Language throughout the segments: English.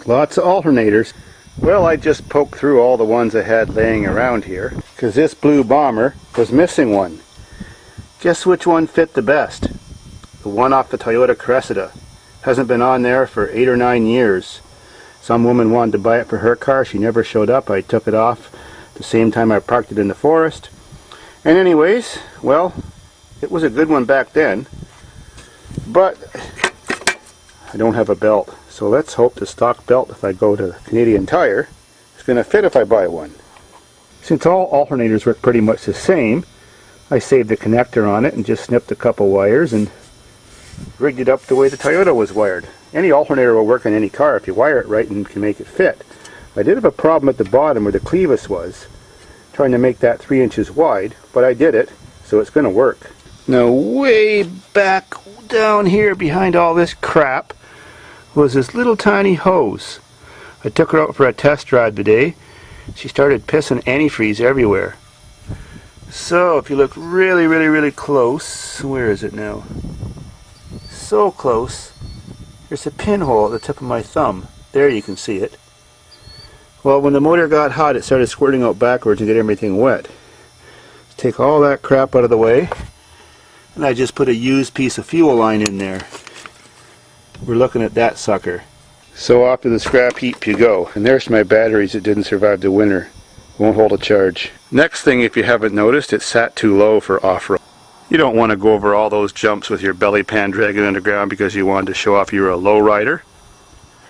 Lots of alternators. Well, I just poked through all the ones I had laying around here because this blue bomber was missing one. Guess which one fit the best? The one off the Toyota Cressida. Hasn't been on there for 8 or 9 years. Some woman wanted to buy it for her car. She never showed up. I took it off the same time I parked it in the forest. And anyways, well, it was a good one back then. But I don't have a belt. So let's hope the stock belt, if I go to Canadian Tire, is going to fit if I buy one. Since all alternators work pretty much the same, I saved the connector on it and just snipped a couple wires and rigged it up the way the Toyota was wired. Any alternator will work in any car if you wire it right and can make it fit. I did have a problem at the bottom where the clevis was, trying to make that 3 inches wide, but I did it, so it's going to work. Now way back down here behind all this crap was this little tiny hose. I took her out for a test drive today. She started pissing antifreeze everywhere. So if you look really, really, really close, where is it now? So close, there's a pinhole at the tip of my thumb. There you can see it. Well, when the motor got hot, it started squirting out backwards and get everything wet. Take all that crap out of the way, and I just put a used piece of fuel line in there. We're looking at that sucker. So off to the scrap heap you go. And there's my batteries that didn't survive the winter. Won't hold a charge. Next thing, if you haven't noticed, it sat too low for off-road. You don't want to go over all those jumps with your belly pan dragging underground because you wanted to show off you were a low rider.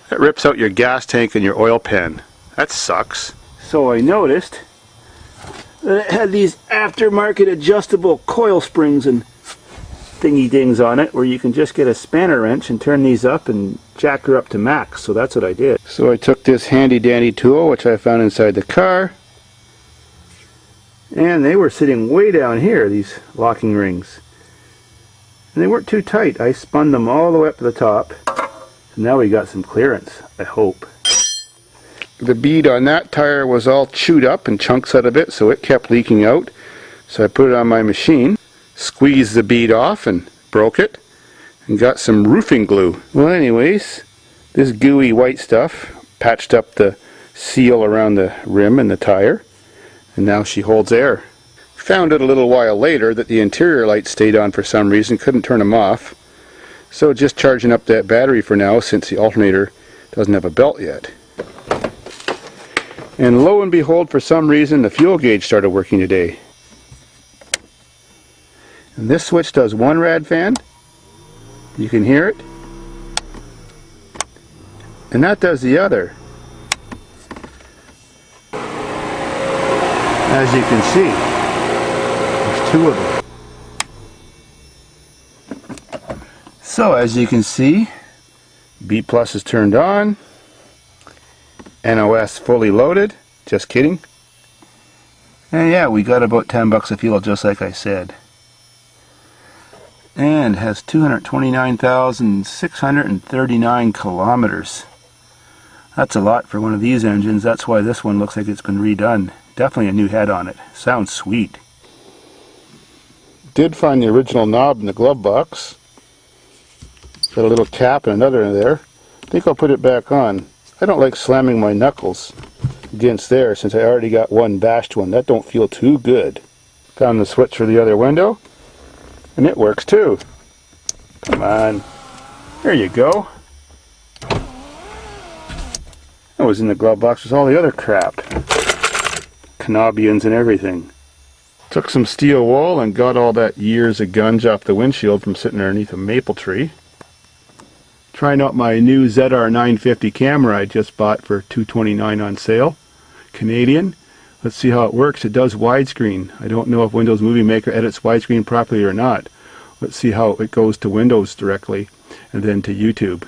That rips out your gas tank and your oil pan. That sucks. So I noticed that it had these aftermarket adjustable coil springs and thingy dings on it where you can just get a spanner wrench and turn these up and jack her up to max. So that's what I did. So I took this handy dandy tool which I found inside the car, and they were sitting way down here, these locking rings, and they weren't too tight. I spun them all the way up to the top, so now we got some clearance, I hope. The bead on that tire was all chewed up and chunks out of it, so it kept leaking out. So I put it on my machine, squeezed the bead off and broke it, and got some roofing glue. Well anyways, this gooey white stuff patched up the seal around the rim and the tire, and now she holds air. Found out a little while later that the interior lights stayed on for some reason, couldn't turn them off. So just charging up that battery for now since the alternator doesn't have a belt yet. And lo and behold, for some reason the fuel gauge started working today. And this switch does one rad fan. You can hear it. And that does the other. As you can see, there's two of them. So as you can see, B Plus is turned on. NOS fully loaded. Just kidding. And yeah, we got about 10 bucks of fuel just like I said. And has 229,639 kilometers. That's a lot for one of these engines. That's why this one looks like it's been redone. Definitely a new head on it. Sounds sweet. Did find the original knob in the glove box. Got a little cap and another in there. I think I'll put it back on. I don't like slamming my knuckles against there since I already got one bashed one. That don't feel too good. Found the switch for the other window. And it works too. Come on. There you go. That was in the glove box with all the other crap. Canobians and everything. Took some steel wool and got all that years of gunge off the windshield from sitting underneath a maple tree. Trying out my new ZR950 camera I just bought for $229 on sale. Canadian. Let's see how it works. It does widescreen. I don't know if Windows Movie Maker edits widescreen properly or not. Let's see how it goes to Windows directly and then to YouTube.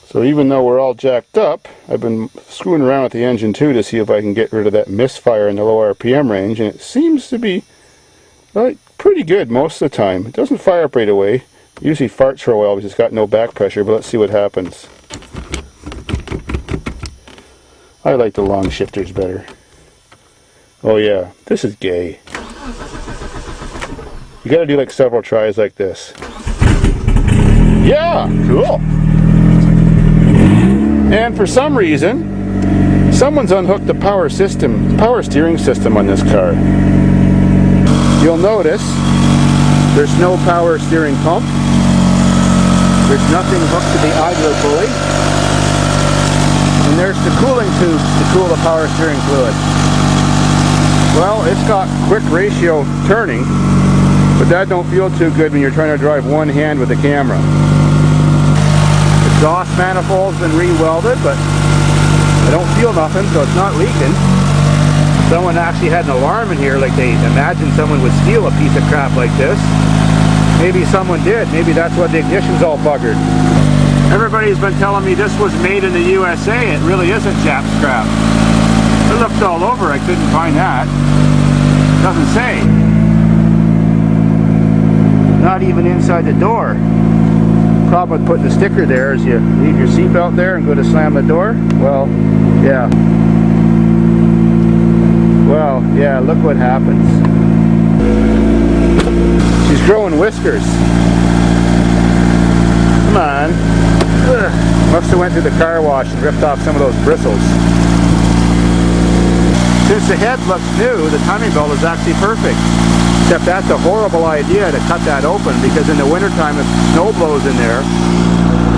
So even though we're all jacked up, I've been screwing around with the engine too to see if I can get rid of that misfire in the low RPM range, and it seems to be pretty good most of the time. It doesn't fire up right away. It usually farts for a while because it's got no back pressure, but let's see what happens. I like the long shifters better. Oh yeah, this is gay. You gotta do like several tries like this. Yeah, cool. And for some reason, someone's unhooked the power steering system on this car. You'll notice there's no power steering pump. There's nothing hooked to the idler pulley. And there's the cooling tubes to cool the power steering fluid. Well, it's got quick ratio turning, but that don't feel too good when you're trying to drive one hand with the camera. The exhaust manifold's been re-welded, but I don't feel nothing, so it's not leaking. Someone actually had an alarm in here, like they imagined someone would steal a piece of crap like this. Maybe someone did. Maybe that's why the ignition's all buggered. Everybody's been telling me this was made in the USA. It really isn't Jap scrap. I looked all over, I couldn't find that. Doesn't say. Not even inside the door. Problem with putting the sticker there is you leave your seatbelt there and go to slam the door. Well, yeah. Well, yeah, look what happens. She's growing whiskers. Come on. Ugh. Must have went through the car wash and ripped off some of those bristles. Since the head looks new, the timing belt is actually perfect. Except that's a horrible idea to cut that open, because in the wintertime if snow blows in there,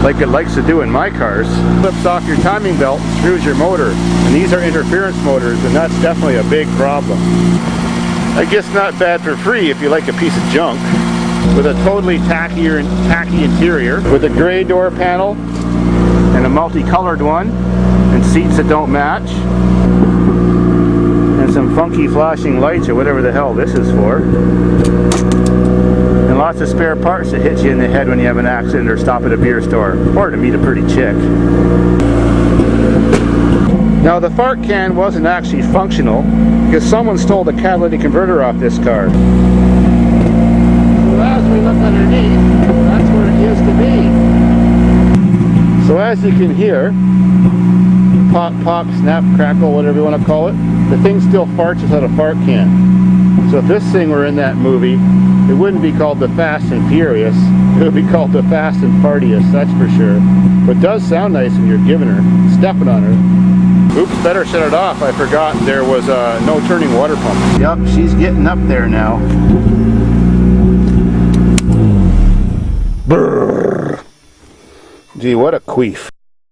like it likes to do in my cars, it flips off your timing belt and screws your motor. And these are interference motors, and that's definitely a big problem. I guess not bad for free if you like a piece of junk. With a totally tacky interior, with a gray door panel and a multicolored one, and seats that don't match. Some funky flashing lights or whatever the hell this is for, and lots of spare parts that hit you in the head when you have an accident or stop at a beer store or to meet a pretty chick. Now the fart can wasn't actually functional because someone stole the catalytic converter off this car. So as we look underneath, that's where it used to be. So as you can hear, pop, pop, snap, crackle, whatever you want to call it, the thing still farts without a fart can. So if this thing were in that movie, it wouldn't be called The Fast and Furious, it would be called The Fast and Fartious, that's for sure. But it does sound nice when you're giving her, stepping on her. Oops, better shut it off, I forgot there was no turning water pump. Yep, she's getting up there now. Brrr. Gee, what a queef.